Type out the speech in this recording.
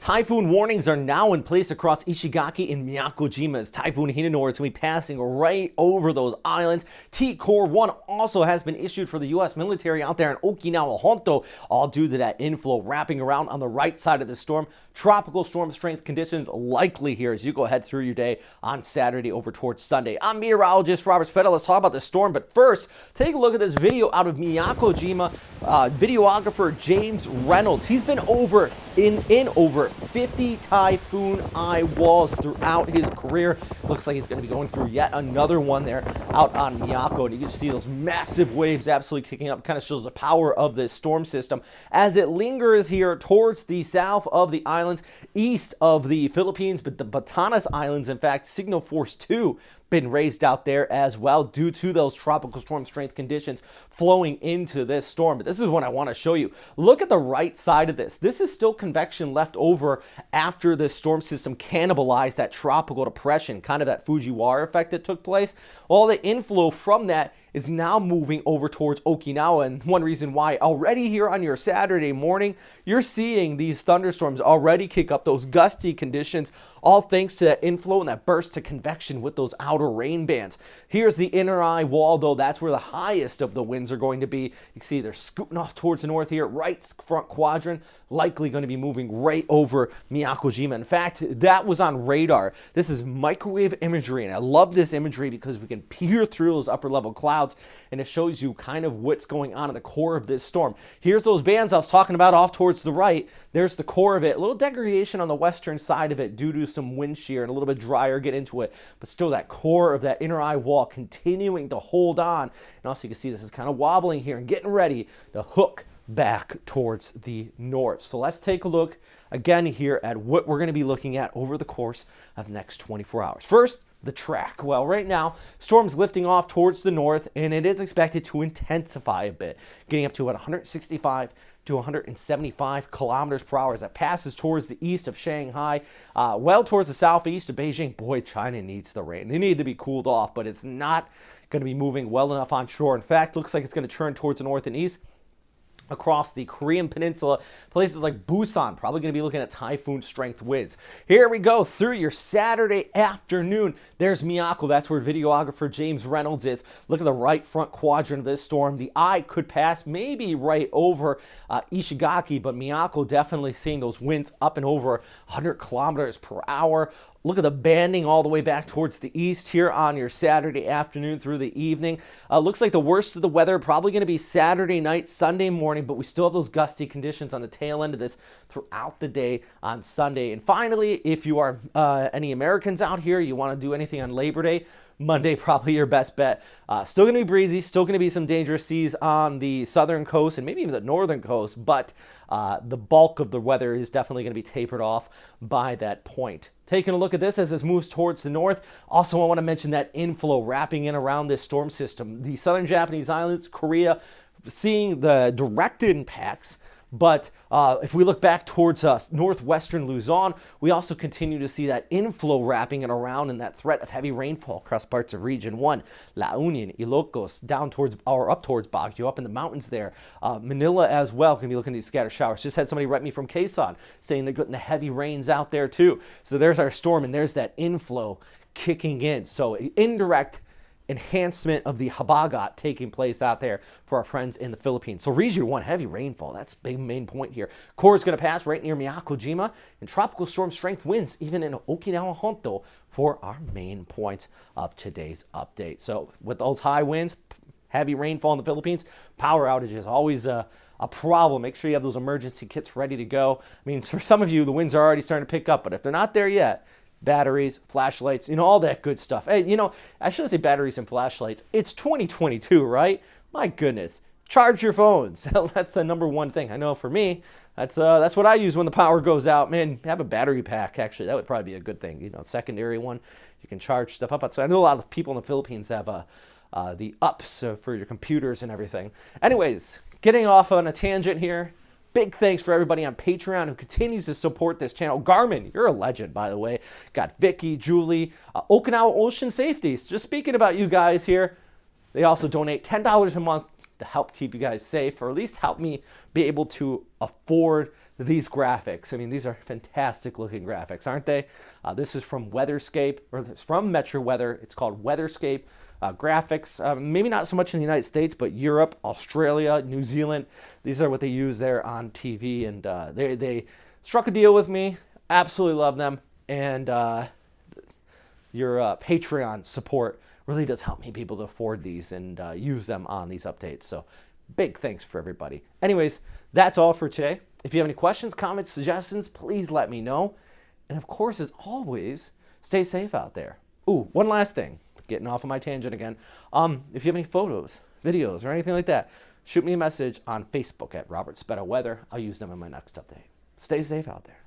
Typhoon warnings are now in place across Ishigaki and Miyakojima as Typhoon Hinamori is going to be passing right over those islands. T-Core 1 also has been issued for the U.S. military out there in Okinawa Honto, all due to that inflow wrapping around on the right side of the storm. Tropical storm strength conditions likely here as you go ahead through your day on Saturday over towards Sunday. I'm meteorologist Robert Spetta. Let's talk about the storm, but first, take a look at this video out of Miyakojima. Videographer James Reynolds. He's been over over 50 typhoon eye walls throughout his career. Looks like he's going to be going through yet another one there out on Miyako, and you can see those massive waves absolutely kicking up. Kind of shows the power of this storm system as it lingers here towards the south of the islands, east of the Philippines, but the Batanes Islands, in fact, signal force 2 been raised out there as well due to those tropical storm strength conditions flowing into this storm. But this is what I want to show you. Look at the right side of this. This is still convection left over after this storm system cannibalized that tropical depression, kind of that Fujiwara effect that took place. All the inflow from that is now moving over towards Okinawa, and one reason why already here on your Saturday morning, you're seeing these thunderstorms already kick up those gusty conditions, all thanks to that inflow and that burst to convection with those outer rain bands. Here's the inner eye wall, though. That's where the highest of the winds are going to be. You can see they're scooting off towards the north here, right front quadrant, likely going to be moving right over Miyakojima. In fact, that was on radar. This is microwave imagery, and I love this imagery because we can peer through those upper level clouds, and it shows you kind of what's going on in the core of this storm. Here's those bands I was talking about off towards the right. There's the core of it. A little degradation on the western side of it due to some wind shear and a little bit drier get into it, but still that core of that inner eye wall continuing to hold on. And also you can see this is kind of wobbling here and getting ready to hook back towards the north. So let's take a look again here at what we're going to be looking at over the course of the next 24 hours. First, the track. Well, right now, storm's lifting off towards the north, and it is expected to intensify a bit, getting up to about 165 to 175 kilometers per hour as it passes towards the east of Shanghai, well towards the southeast of Beijing. Boy, China needs the rain. They need to be cooled off, but it's not going to be moving well enough on shore. In fact, looks like it's going to turn towards the north and east across the Korean Peninsula. Places like Busan probably going to be looking at typhoon strength winds. Here we go through your Saturday afternoon. There's Miyako. That's where videographer James Reynolds is. Look at the right front quadrant of this storm. The eye could pass maybe right over Ishigaki, but Miyako definitely seeing those winds up and over 100 kilometers per hour. Look at the banding all the way back towards the east here on your Saturday afternoon through the evening. Looks like the worst of the weather probably going to be Saturday night, Sunday morning, but we still have those gusty conditions on the tail end of this throughout the day on Sunday. And finally, if you are any Americans out here, you want to do anything on Labor Day, Monday probably your best bet. Still going to be breezy, still going to be some dangerous seas on the southern coast and maybe even the northern coast, but the bulk of the weather is definitely going to be tapered off by that point. Taking a look at this as this moves towards the north. Also, I want to mention that inflow wrapping in around this storm system. The southern Japanese islands, Korea, seeing the direct impacts. But if we look back towards northwestern Luzon, we also continue to see that inflow wrapping it around and that threat of heavy rainfall across parts of Region 1, La Union, Ilocos, down towards or up towards Baguio, up in the mountains there. Manila as well can be looking at these scattered showers. Just had somebody write me from Quezon saying they're getting the heavy rains out there too. So there's our storm and there's that inflow kicking in. So indirect enhancement of the habagat taking place out there for our friends in the Philippines. So Region 1, heavy rainfall. That's big main point here. Core is going to pass right near Miyakojima, and tropical storm strength winds even in Okinawa Honto for our main points of today's update. So with those high winds, heavy rainfall in the Philippines, power outages always a problem. Make sure you have those emergency kits ready to go. I mean, for some of you, the winds are already starting to pick up, but if they're not there yet, batteries, flashlights, all that good stuff. Hey, I shouldn't say batteries and flashlights. It's 2022, right? My goodness. Charge your phones. That's the number one thing. I know for me, that's what I use when the power goes out. Man, have a battery pack, actually. That would probably be a good thing. Secondary one. You can charge stuff up. So I know a lot of people in the Philippines have the ups for your computers and everything. Anyways, getting off on a tangent here. Big thanks for everybody on Patreon who continues to support this channel. Garmin, you're a legend, by the way. Got Vicky, Julie, Okinawa Ocean Safety. Just speaking about you guys here, they also donate $10 a month to help keep you guys safe, or at least help me be able to afford these graphics. I mean, these are fantastic looking graphics, aren't they? This is from Weatherscape, or it's from Metro Weather. It's called Weatherscape graphics. Maybe not so much in the United States, but Europe, Australia, New Zealand. These are what they use there on TV, and they struck a deal with me. Absolutely love them, and your Patreon support really does help me be able to afford these and use them on these updates. So big thanks for everybody. Anyways, that's all for today. If you have any questions, comments, suggestions, please let me know. And of course, as always, stay safe out there. Ooh, one last thing. Getting off of my tangent again. If you have any photos, videos, or anything like that, shoot me a message on Facebook at Robert Spetta Weather. I'll use them in my next update. Stay safe out there.